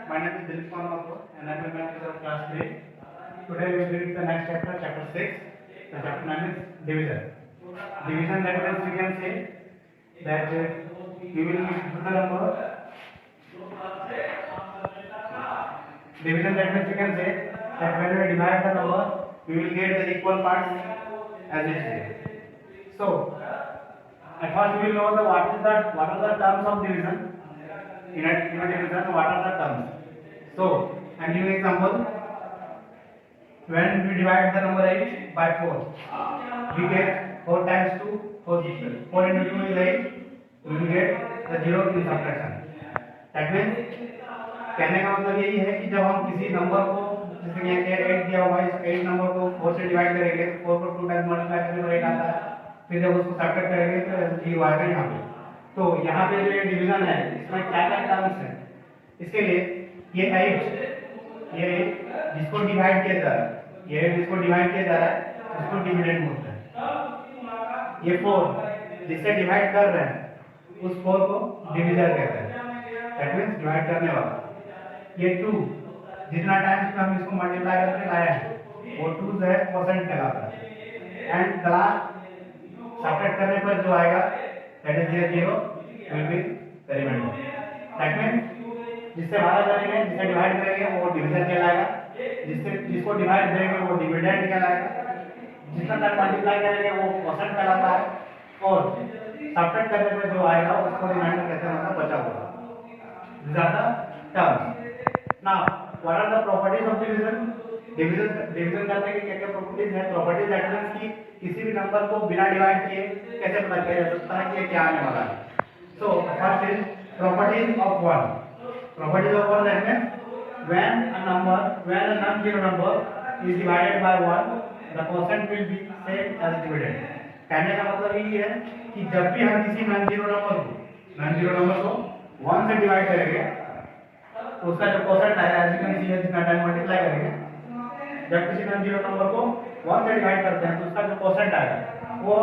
My name is Dilip Kumar Mathur, and I am a member of class 3. Today we will read the next chapter, chapter 6. The chapter name is division. Division, that means we can say that we will do the number. Division, that means we can say that when we divide the number, we will get the equal parts as it is. So, at first we will know what are the terms of division. In a division, what are the terms? So, I am giving example. When we divide the number 8 by 4, we get 4 times 2, 4 into 2 is 8. We will get the 0 in subtraction. That means कहने का मतलब यही है कि जब हम किसी number को, जैसे कि यहाँ 8 दिया हुआ है, इस 8 नंबर को 4 से डिवाइड करेंगे, 4 को 2 टाइम्स मल्टीप्लाई करने पर 8 आता है, फिर जब उसको सब्ट्रैक्ट करेंगे तो 0 आएगा यहाँ पे। तो यहाँ पे जो डिवीजन है, इसमें क्या क्या टर्म्स है? इसके लिए ये 8, ये जिसको डिवाइड किया जा रहा है, ये जिसको डिवाइड किया जा रहा है उसको डिविडेंड बोलते हैं। ये 4 जिससे डिवाइड कर रहे हैं उस 4 को डिविजर कहते हैं, दैट मींस डिवाइड करने वाला। ये 2 जितना टाइम्स में हम इसको मल्टीप्लाई करके लाया है वो 2 है परसेंट कहलाता है। एंड द लास्ट सब्ट्रैक्ट करने पर जो आएगा that is 0 will be the reminder. That means जिससे भागा करेंगे, जिससे डिवाइड करेंगे वो डिवीजन कहलाएगा, जिसको डिवाइड करेंगे वो डिविडेंड कहलाएगा, जितना तक मल्टीप्लाई करेंगे वो परसेंट कहलाता है, और सब्ट्रैक्ट करने पर जो आएगा उसको रिमाइंडर कहते हैं, मतलब बचा हुआ। These are the terms. Now, what are the properties of division? Division करने के क्या क्या प्रॉपर्टीज हैं? प्रॉपर्टीज दैट मींस कि किसी भी नंबर को बिना डिवाइड किए कैसे पता किया जा सकता है कि क्या आने वाला है। So first is properties of one. Properties of one, that means when a non-zero number is divided by 1, the quotient will be same as dividend. कहने का मतलब ये है कि जब भी हम किसी non-zero number को 1 से डिवाइड करेंगे तो उसका जो quotient आएगा, as you can see जितना टाइम मल्टीप्लाई करेंगे, जब किसी non-zero number को 1 से डिवाइड करते हैं तो उसका जो quotient आएगा वो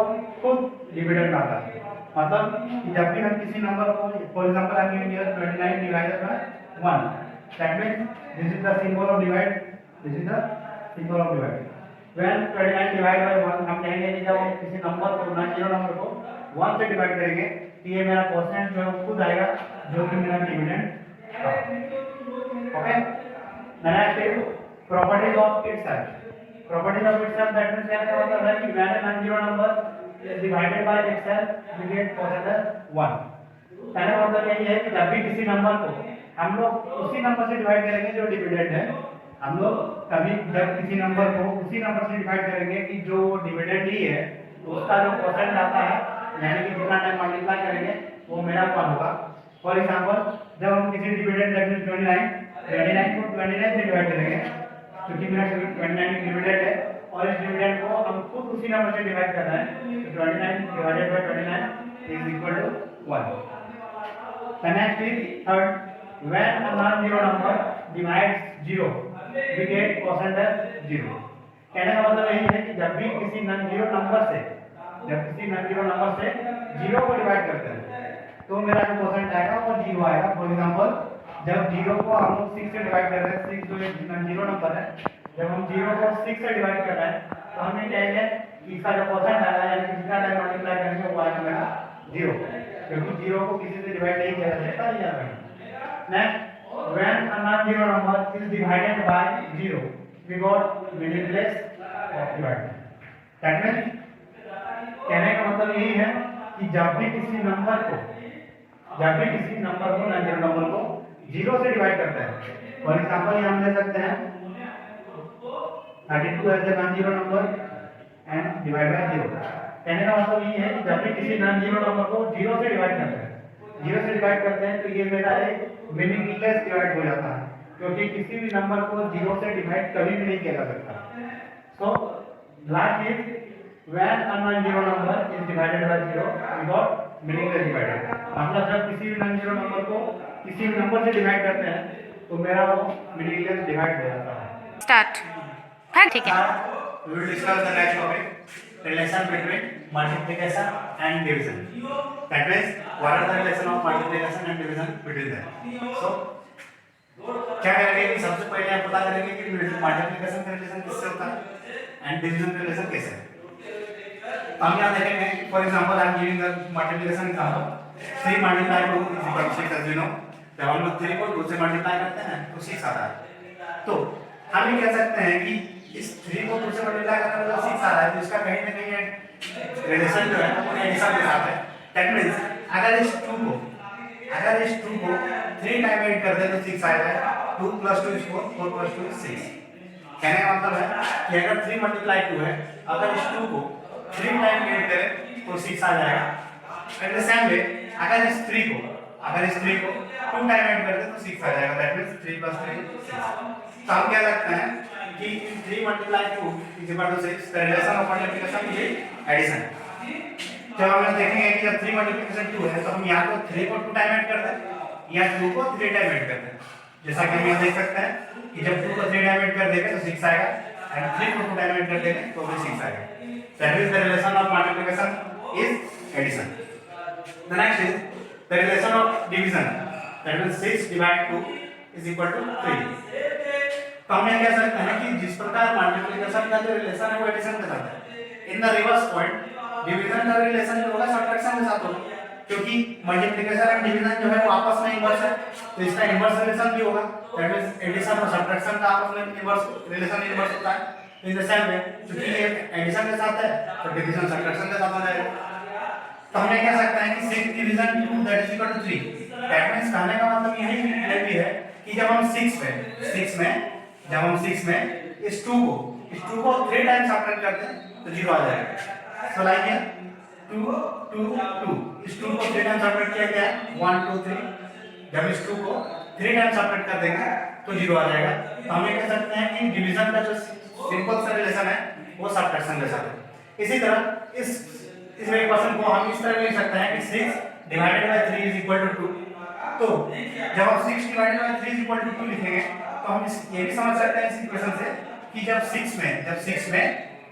खुद डिविडेंड आता है। मतलब कि जब भी हम किसी नंबर को, for example I am giving here 29 divided bye 1, that means this is the symbol of divide, this is the symbol of divide. When 29 divide by 1, हम कहेंगे कि जब हम किसी नंबर को, non-zero नंबर को 1 से डिवाइड करेंगे तो ये मेरा क्वोशिएंट जो है खुद आएगा, जो कि मेरा dividend. Okay, next is properties of itself. Properties of itself, that means क्या मतलब है कि when a non-zero number divided by itself we get quotient as 1। कहने का मतलब यही है कि जब भी किसी नंबर को हम लोग उसी नंबर से डिवाइड करेंगे जो डिविडेंड है, हम लोग कभी जब किसी नंबर को उसी नंबर से डिवाइड करेंगे कि जो डिविडेंड ही है तो उसका जो क्वोशिएंट आता है, यानी कि जितना टाइम मल्टीप्लाई करेंगे वो मेरा 1 होगा। फॉर एग्जांपल जब हम किसी डिविडेंड दैट मींस 29 को 29 से डिवाइड करेंगे, क्योंकि मेरा 29 डिविडेंड है और इस डिविडेंड को हम खुद उसी नंबर से डिवाइड कर रहे हैं, तो 29 divided by 29 is equal to 1। The next is third, when a non-zero number divides 0 we get quotient as 0। कहने का मतलब यही है कि जब भी किसी non-zero नंबर से 0 को डिवाइड करते हैं तो मेरा जो क्वोशिएंट आएगा वो 0 आएगा। फॉर एग्जांपल जब 0 को हम लोग 6 से डिवाइड कर रहे हैं, 6 जो एक non-zero नंबर है, जब हम 0 को 6 से डिवाइड कर रहे हैं तो हम ये कहेंगे कि इसका जो क्वोशिएंट आएगा, यानी कि जितना टाइम मल्टीप्लाई करेंगे वो आएगा मेरा 0, क्योंकि 0 को किसी से डिवाइड नहीं किया जा सकता, ये आएगा। Next, when a non-zero number is divided by 0 we got meaningless of divided। That means कहने का मतलब यही है कि जब भी किसी नंबर को non-zero नंबर को 0 से डिवाइड करते हैं, फॉर एग्जांपल ये हम ले सकते हैं 32 as a non-zero number and divide by 0। कहने का मतलब ये है कि जब भी किसी non-zero नंबर को 0 से डिवाइड करते हैं तो ये मेरा एक मीनिंगलेस डिवाइड हो जाता है, क्योंकि किसी भी नंबर को 0 से डिवाइड कभी भी नहीं किया जा सकता। So last is when a non-zero number is divided by 0 we got meaningless divided। मतलब जब किसी भी non-zero नंबर को किसी भी नंबर से डिवाइड करते हैं तो मेरा वो मीनिंगलेस डिवाइड हो जाता है। स्टार्ट। हाँ ठीक है। We will discuss the next topic, relation between multiplication and division। That means what are the relation of multiplication and division between them? So क्या करेंगे कि सबसे पहले आप पता करेंगे कि मल्टीप्लिकेशन का रिलेशन किससे होता है एंड डिवीजन का रिलेशन कैसे है। तो हम यहाँ देखेंगे for example I am giving the multiplication example 3 multiply 2 is equal to 6 as you know। जब हम लोग 3 को 2 से मल्टीप्लाई करते हैं तो 6 आता है। तो हम ये कह सकते हैं कि इस 3 को 2 से मल्टीप्लाई करने पर 6 आ रहा है, तो इसका कहीं ना कहीं रिलेशन जो है वो एडिशन के साथ है। दैट मींस अगर इस 2 को 3 टाइम ऐड कर दें तो 6 आएगा। 2 + 2 = 4, 4 + 2 = 6। कहने का मतलब है कि अगर 3 × 2 है, अगर इस 2 को 3 टाइम ऐड करें तो 6 आ जाएगा। एट द सेम वे अगर इस 3 को 2 टाइम ऐड कर दें तो 6 आ जाएगा। That means 3 + 3 = 6। तो हम कह सकते हैं कि 3 × 2 = 6 the relation of multiplication is addition. जब हम देखेंगे कि जब 3 × 2 है तो हम या तो 3 को 2 टाइम ऐड कर दें या 2 को 3 टाइम ऐड कर दें। जैसा कि हम यहाँ देख सकते हैं कि जब 2 को 3 टाइम ऐड कर देंगे तो 6 आएगा एंड 3 को 2 टाइम ऐड कर देंगे तो भी 6 आएगा। That is the relation of multiplication is addition. The next is the relation of division. That means 6 / 2 = 3। तो हम ये कह सकते हैं कि जिस प्रकार मल्टीप्लिकेशन का जो रिलेशन है वो एडिशन के साथ है, in the reverse point division का रिलेशन जो होगा सब्ट्रैक्शन के साथ होगा, क्योंकि मल्टीप्लिकेशन एंड डिवीजन जो है वो आपस में इनवर्स है, तो इसका इनवर्स रिलेशन भी होगा। दैट मींस एडिशन और सब्ट्रैक्शन का आपस में इनवर्स रिलेशन इनवर्स होता है। इन द सेम वे क्योंकि ये एडिशन के साथ है तो डिवीजन सब्ट्रैक्शन के साथ हो जाएगा। तो हम ये कह सकते हैं कि 6 division 2 that is equal to 3। That means कहने का मतलब यही भी है कि जब हम 6 में इस 2 को 3 टाइम सब्ट्रैक्ट करते हैं तो 0 आ जाएगा। सो लाइक हियर 2 2 2 इस 2 को 3 टाइम सब्ट्रैक्ट किया गया है 1 2 3। जब इस 2 को 3 टाइम सब्ट्रैक्ट कर देंगे तो 0 आ जाएगा। तो हम ये कह सकते हैं कि डिवीजन का जो सिंपल सा रिलेशन है वो सब्ट्रैक्शन के साथ है। इसी तरह इस इक्वेशन को हम इस तरह लिख सकते हैं कि 6 / 3 = 2। तो जब हम 6 / 3 = 2 लिखेंगे तो हम ये भी समझ सकते हैं इस इक्वेशन से कि जब 6 में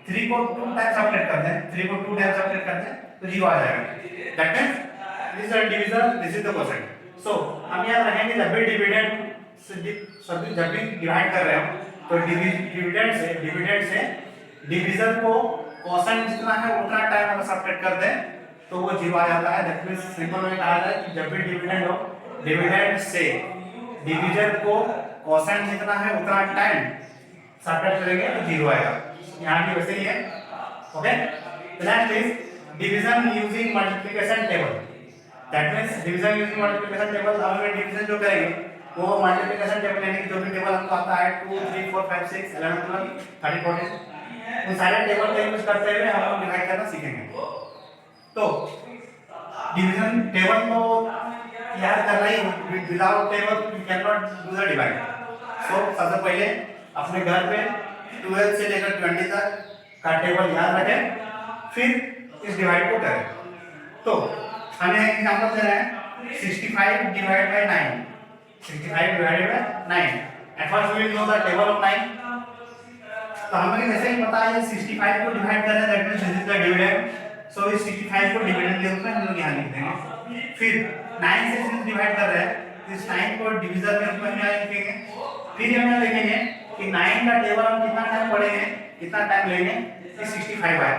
3 को 2 टाइम सब्ट्रैक्ट कर दें तो 0 आ जाएगा। That means this is division, this is the quotient. So हम याद रखेंगे जब भी डिविडेंड जब भी डिवाइड कर रहे हो तो डिविडेंड से डिवीजन को क्वोशंट जितना है उतना टाइम अगर सब्ट्रैक्ट कर दें तो वो 0 आ जाता है। दैट मींस सिंपल में कहा जाए कि जब भी डिविडेंड हो डिविडेंड से डिवीजन को क्वोशंट जितना है उतना टाइम सब्ट्रैक्ट करेंगे तो 0 आएगा। यहाँ भी वैसे ही है। Okay, next is division using multiplication table. That means division using multiplication table हम लोग डिवीजन जो करेंगे वो मल्टीप्लिकेशन टेबल यानी कि जो भी टेबल हमको आता है 2 3 4 5 6 11 12 13 14 उन सारे टेबल का यूज करते हुए हम लोग डिवाइड करना सीखेंगे। तो डिवीजन टेबल को याद करना ही, without table you can not do the divide. So सबसे पहले अपने घर पे 12 से लेकर 20 तक का टेबल याद रखें, फिर इस डिवाइड को करें। तो हमें एग्जांपल दे रहे हैं 65 / 9 at first we will know the table of 9। तो हमें जैसे ही पता है 65 को डिवाइड कर रहे हैं that means this is the dividend. So इस 65 को डिविडेंड के रूप में हम लोग यहां लिख देंगे। फिर 9 से इसे डिवाइड कर रहे हैं इस 9 को डिवीजन के रूप में यहां लिखेंगे। फिर हम यहां लिखेंगे कि 9 का टेबल हम कितना टाइम पढ़ेंगे, कितना टाइम लेंगे कि 65 आए।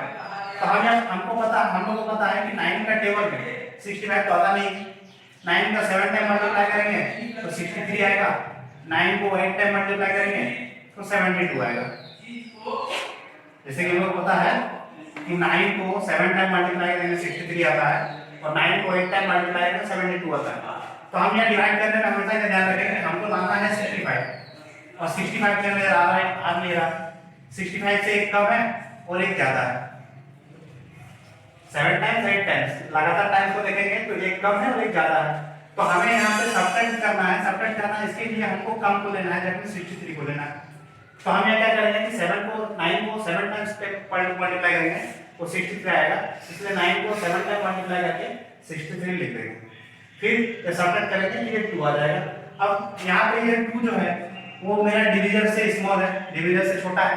तो हम लोग को पता है कि 9 का टेबल में 65 तो आता नहीं है। 9 का 7 टाइम मल्टीप्लाई करेंगे तो 63 आएगा। 9 को 8 टाइम मल्टीप्लाई करेंगे तो 72 आएगा। जैसे कि हम लोग को पता है कि 9 को 7 टाइम मल्टीप्लाई करेंगे 63 आता है और 9 को 8 टाइम मल्टीप्लाई करेंगे 72 आता है। तो हम यहाँ डिवाइड करने में हमेशा ये ध्यान रखेंगे हमको लाना है 65 और 65 के अंदर आ रहा है आ नहीं रहा। 65 से एक कम है और एक ज्यादा है। 7 टाइम्स 8 टाइम्स लगातार टाइम्स को देखेंगे तो एक कम है और एक ज्यादा है। तो हमें यहाँ पे सब्ट्रैक्ट करना है इसके लिए हमको कम को लेना है जबकि 63 को लेना है। तो हम यहाँ क्या करेंगे कि 9 को 7 टाइम्स पे मल्टीप्लाई करेंगे तो 63 आएगा। इसलिए 9 को 7 टाइम मल्टीप्लाई करके 63 लिख देंगे। फिर ये सब्ट्रैक्ट करेंगे ये 2 आ जाएगा। अब यहाँ पे ये 2 जो है वो मेरा डिवीजन से स्मॉल है, डिवीजन से छोटा है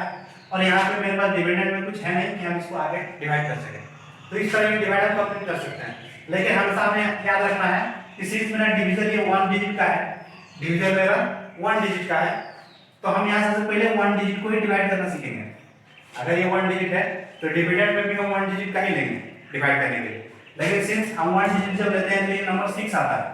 और यहाँ पे मेरे पास डिविडेंड में कुछ है नहीं कि हम इसको आगे डिवाइड कर सकें। तो इस तरह ये डिवाइड को अपन कर सकते हैं। लेकिन हमेशा हमें याद रखना है कि सिर्फ मेरा डिवीजन ये 1 डिजिट का है, डिवीजन मेरा 1 डिजिट का है, तो हम यहाँ सबसे पहले 1 डिजिट को ही डिवाइड करना सीखेंगे। अगर ये 1 डिजिट है तो डिविडेंड में भी हम 1 डिजिट का ही लेंगे डिवाइड करने के लिए। लेकिन सिंस हम 1 डिजिट जब लेते हैं तो ये नंबर 6 आता है,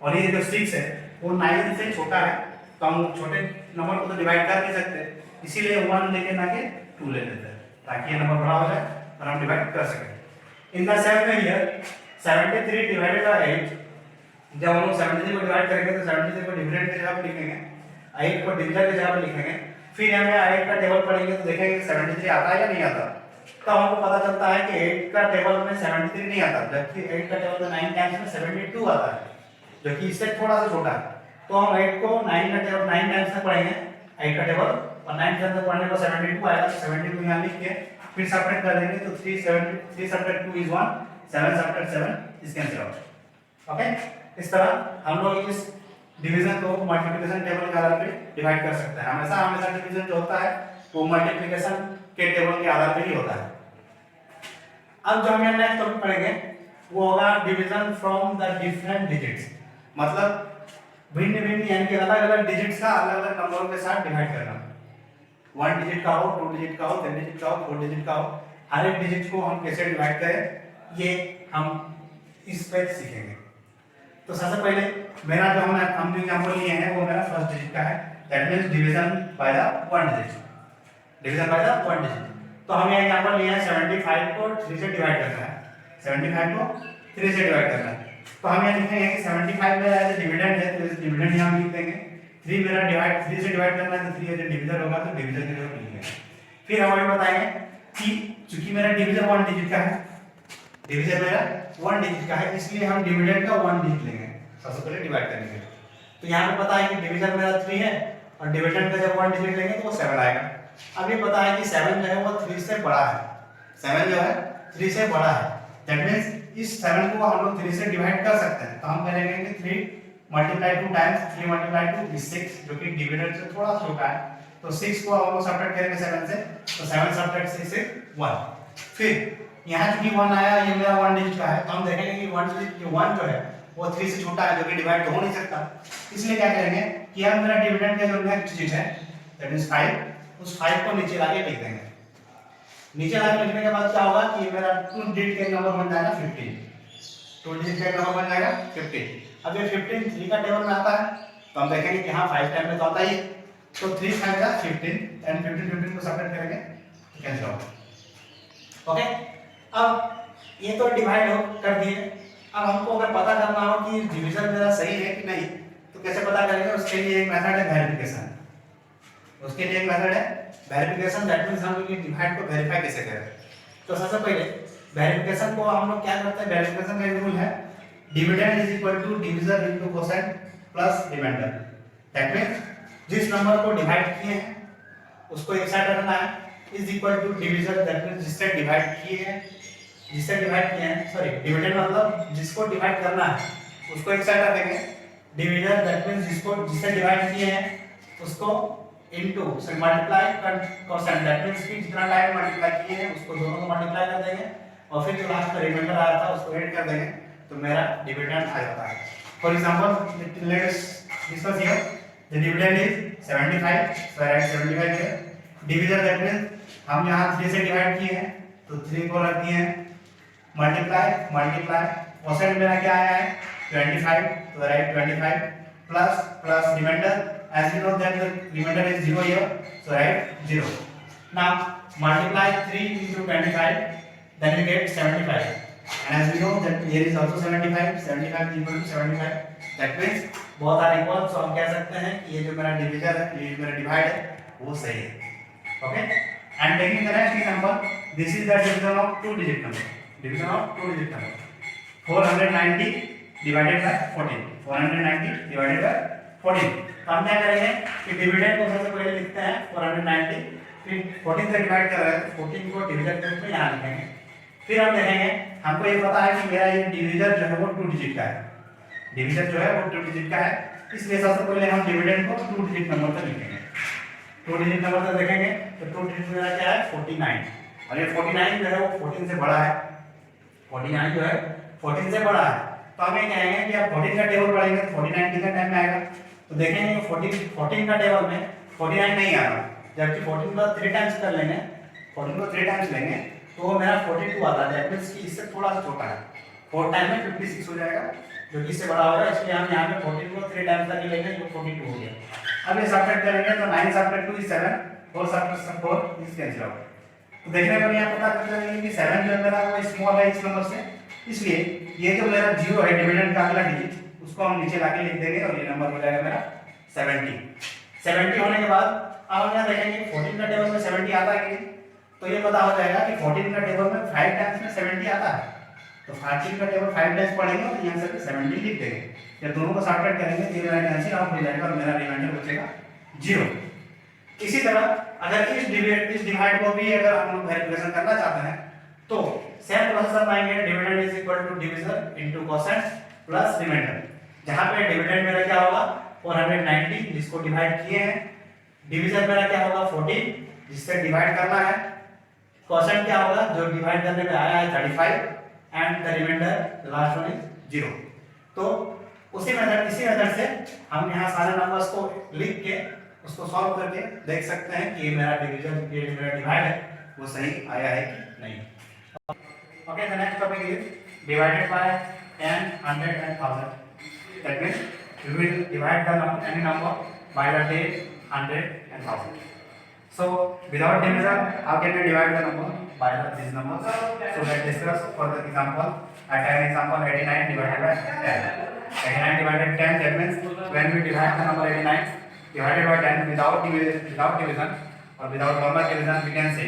और ये जो 6 है वो 9 से छोटा है, तो हम छोटे नंबर को तो डिवाइड कर नहीं सकते, इसीलिए 1 लेके ना के 2 ले लेते हैं, ताकि ये नंबर बड़ा हो जाए और हम डिवाइड कर सकें। In the same way here 73 divided by 8, जब हम लोग 73 को डिवाइड करेंगे तो 73 को डिविडेंड की जगह पे लिखेंगे, 8 को डिविजन की जगह पे लिखेंगे, फिर हमें 8 का टेबल पढ़ेंगे तो देखेंगे 73 आता है या नहीं आता। तो हमको पता चलता है कि 8 का टेबल में 73 नहीं आता, जबकि 8 का टेबल में 9 टाइम्स में 72 आता है, जो कि इससे थोड़ा सा छोटा है। तो हम 8 को 9 का टेबल 9 टाइम्स में पढ़ेंगे 8 का टेबल, और 9 टाइम्स में पढ़ने को 72 आएगा, 72 यहां लिख के फिर सब्ट्रैक्ट कर देंगे तो 3 subtract 2 is 1, 7 subtract 7 is cancel out. Okay, इस तरह हम लोग इस डिवीजन को मल्टीप्लिकेशन टेबल के आधार पे डिवाइड कर सकते हैं। हमेशा डिवीजन जो होता है वो मल्टीप्लिकेशन के टेबल के आधार पे ही होता है। अब जो हम नेक्स्ट टॉपिक पढ़ेंगे वो होगा division from the different digits, मतलब भिन्न भिन्न यानी कि अलग अलग डिजिट्स का अलग अलग नंबरों के साथ डिवाइड करना। 1 डिजिट का हो, 2 डिजिट का हो, 3 डिजिट का हो, 4 डिजिट का हो, हर एक डिजिट को हम कैसे डिवाइड करें ये हम इस पे सीखेंगे। तो सबसे पहले मेरा जो हम जो एग्जांपल लिए हैं वो मेरा फर्स्ट डिजिट का है, that means division by the 1 digit, division by the 1 digit. तो हम ये एग्जांपल लिए हैं 75 को 3 से डिवाइड करना है, 75 को 3 से डिवाइड करना है। तो हम ये लिखेंगे कि 75 मेरा एज डिविडेंड है तो इस डिविडेंड यहां लिख देंगे, 3 मेरा डिवाइड 3 से डिवाइड करना है तो 3 एज डिवीजन होगा तो डिवीजन की जगह लिखेंगे। फिर हम ये बताएंगे कि चूंकि मेरा डिवीजन 1 डिजिट का है, डिवीजन मेरा 1 डिजिट का है, इसलिए हम डिविडेंड का 1 डिजिट लेंगे सबसे पहले डिवाइड करने के लिए। तो यहाँ पे पता है कि डिवीजन मेरा 3 है और डिविडेंड का जब 1 डिजिट लेंगे तो वो 7 आएगा। अब ये पता है कि 7 जो है वो 3 से बड़ा है, 7 जो है 3 से बड़ा है, दैट मींस इस 7 को हम लोग 3 से डिवाइड कर सकते हैं। तो हम करेंगे कि 3 मल्टीप्लाई 2 टाइम्स 3 मल्टीप्लाई 2 इज 6, जो कि डिविडेंड से थोड़ा छोटा है, तो 6 को हम लोग सब्ट्रैक्ट करेंगे 7 से, तो 7 सब्ट्रैक्ट 6 से 1। फिर यहाँ चूंकि 1 आया, ये मेरा 1 डिजिट का है, तो हम देखेंगे कि 1 डिजिट ये 1 जो है वो 3 से छोटा है, जो कि डिवाइड हो नहीं सकता, इसलिए क्या करेंगे कि हम मेरा डिविडेंड का जो नेक्स्ट डिजिट है दैट मींस 5, उस 5 को नीचे लाके लिख देंगे। नीचे लाके लिखने के बाद क्या होगा कि मेरा 2 डिजिट का नंबर बन जाएगा 15, 2 डिजिट का नंबर बन जाएगा 15। अब ये 15 3 का टेबल में आता है, तो हम देखेंगे कि हां 5 टाइम में तो आता ही है, तो 3 5 का 15 एंड 15 को सब्ट्रैक्ट करेंगे तो कैंसिल होगा। ओके, अब ये तो डिवाइड हो कर दिए। अब हमको अगर पता करना हो कि डिवीजन मेरा सही है कि नहीं, तो कैसे पता करेंगे? उसके लिए एक मेथड है वेरिफिकेशन, उसके लिए एक मेथड है वेरिफिकेशन, दैट मींस हम लोग ये डिवाइड को वेरीफाई कैसे करें। तो सबसे पहले वेरिफिकेशन को हम लोग क्या करते हैं, वेरिफिकेशन का रूल है dividend is equal to division into quotient plus reminder, that means जिस नंबर को डिवाइड किए हैं उसको एक साइड रखना है, is equal to division that means जिससे डिवाइड किए हैं, जिससे डिवाइड किए हैं, सॉरी डिविडेंड मतलब जिसको डिवाइड करना है उसको एक साइड रखेंगे, डिवीजन दैट मींस जिसको जिससे डिवाइड किए हैं उसको इनटू से मल्टीप्लाई कोसेंट दैट मींस कि जितना टाइम मल्टीप्लाई किए हैं उसको दोनों को मल्टीप्लाई कर देंगे और फिर जो लास्ट में रिमाइंडर आया था उसको ऐड कर देंगे, तो मेरा डिविडेंड आ जाता है। For example let's discuss here the dividend is 75, so I right 75 here, division that means हम यहां 3 से डिवाइड किए हैं तो 3 को रख दिए हैं, मल्टीप्लाई मल्टीप्लाई कोसेंट मेरा क्या आया है 25, तो right 25 plus plus reminder, as you know that the remainder is 0 here, so write 0. Now multiply 3 into 25, then you get 75, and as we know that here is also 75, 75 is equal to 75, that means both are equal, so हम कह सकते हैं कि ये जो मेरा division है, ये मेरा डिवाइड है वो सही है। Okay, and taking the next example, this is the division of 2 digit number, division of 2 digit number, 490 divided by 14, 490 divided by 14। हम क्या करेंगे कि डिविडेंड को सबसे पहले लिखते हैं 490, फिर 14 से डिवाइड कर रहे हैं तो 14 को डिविजन के रूप में यहाँ लिखेंगे। फिर हम देखेंगे हमको ये पता है कि मेरा ये डिवीजन जो है वो 2 डिजिट का है, डिवीजन जो है वो 2 डिजिट का है, इसलिए सबसे पहले हम डिविडेंड को 2 डिजिट नंबर पर लिखेंगे। 2 डिजिट नंबर पर देखेंगे तो 2 डिजिट मेरा क्या है 49, और ये 49 जो है वो 14 से बड़ा है, 49 जो है 14 से बड़ा है, तो हम ये कहेंगे कि आप 14 का टेबल पढ़ेंगे तो 49 कितने टाइम में आएगा, तो देखेंगे 14 का टेबल में 49 नहीं आ रहा, जबकि 14 को 3 टाइम्स कर लेंगे, 14 को 3 टाइम्स लेंगे तो वो मेरा 42 आता है। दैट मींस कि इससे थोड़ा सा छोटा है, 4 टाइम में 56 हो जाएगा, जो कि इससे बड़ा होगा, इसलिए हम यहाँ पे 14 को 3 टाइम्स तक लेंगे, जो 42 हो गया। अब ये सब्ट्रैक्ट करेंगे तो 9 subtract 2 is 7, 4 subtract 4 is cancel out. तो देखने पर यहाँ पता चल जाएगा कि 7 जो है मेरा वो स्मॉल है इस नंबर से, इसलिए ये जो मेरा 0 है डिविडेंड का अगला डिजिट, उसको हम नीचे लाके लिख देंगे और ये नंबर हो जाएगा मेरा 70। 70 होने के बाद अब हम यहाँ देखेंगे 14 का टेबल में 70 आता है कि नहीं, तो ये पता हो जाएगा कि 14 का टेबल में 5 टाइम्स में 70 आता है, तो 14 का टेबल 5 टाइम्स पढ़ेंगे और यहाँ से 70 लिख देंगे। जब दोनों को सब्ट्रैक्ट करेंगे तो ये मेरा आंसर आउट हो जाएगा और मेरा रिमाइंडर बचेगा 0। इसी तरह अगर इस डिवाइड को भी अगर हम लोग कैलकुलेशन करना चाहते हैं तो सेम प्रोसेस अपनाएंगे, dividend is equal to division into quotient plus reminder. जहां पे डिविडेंड मेरा क्या होगा 490, जिसको डिवाइड किए हैं, डिवीजन मेरा क्या होगा 14, जिससे डिवाइड करना है, कोसेंट क्या होगा जो डिवाइड करने पे आया है 35, and the reminder last one is 0। तो इसी मेथड से हम यहाँ सारे नंबर्स को लिख के उसको सॉल्व करके देख सकते हैं कि मेरा डिवीजन ये मेरा डिवाइड है वो सही आया है कि नहीं। Okay, the next topic is divided by 10, 100 and 1000। That means we will divide the any number by the 10, 100 and 1000. So without division, how can we divide the number by this number? So let's discuss for the example. I take an example 89 divided by 10. 89 divided by 10, that means when we divide the number 89 divided by 10 without division or without normal division, we can say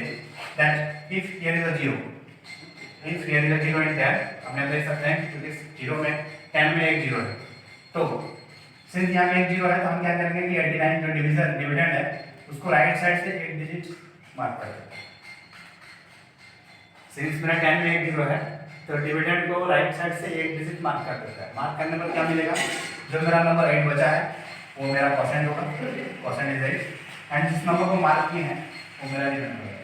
that if here is a 0, if here is a 0 in 10, हमने देख सकते हैं क्योंकि 0 में 10 में एक 0 है, तो सिंस यहाँ पे एक 0 है तो हम क्या करेंगे कि 89 जो डिविडेंड है उसको राइट साइड से एक डिजिट मार्क कर देंगे। सिंस मेरा 10 में एक 0 है तो डिविडेंड को राइट साइड से एक डिजिट मार्क कर देता है। मार्क करने पर क्या मिलेगा, जो मेरा नंबर 8 बचा है वो मेरा कोसेंट होगा, कोसेंट इज 8, एंड जिस नंबर को मार्क किए हैं वो मेरा रिमाइंडर होगा।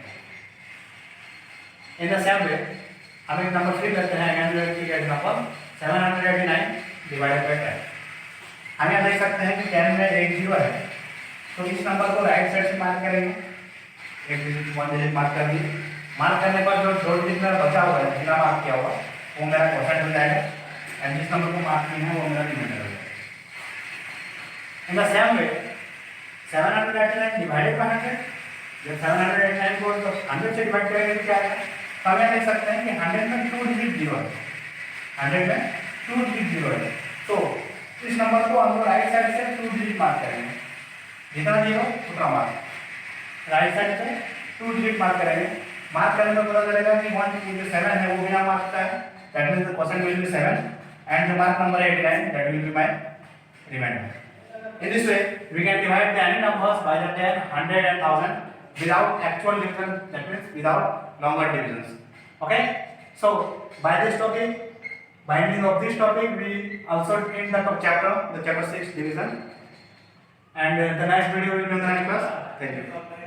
इन द सेम वे हम एक नंबर 3 लेते हैं, एग्जांपल 789 डिवाइडेड बाय 10। हम यहाँ देख सकते हैं कि 10 में एक 0 है, तो इस नंबर को राइट साइड से मार्क करेंगे, एक डिजिट 1 डिजिट मार्क कर दिए। मार्क करने पर जो 2 डिजिट मेरा बचा हुआ है, बिना मार्क किया हुआ, वो मेरा कोसेंट हो जाएगा, एंड जिस नंबर को मार्क किए हैं वो मेरा रिमाइंडर हो जाएगा। In the same way 789 divided by 100, जब 789 को 100 से डिवाइड करेंगे तो क्या आएगा, तो हम देख सकते हैं कि 100 में 2 डिजिट 0 है, 100 में 2 डिजिट 0 है, तो इस नंबर को हम लोग राइट साइड से 2 डिजिट मार्क करेंगे, जितना 0 उतना मार्क, राइट साइड से 2 डिजिट मार्क करेंगे। मार्क करने में पता चलेगा कि 1 जो 7 है वो बिना मार्क का है, that means the question will be 7, and the mark number 89 that will be my reminder. In this way we can divide the any numbers by the 10, 100 and 1000 without actual division, that means without longer divisions. Okay, so by this topic, by means of this topic we also end the chapter 6 division, and the next video will be in the next class. Thank you.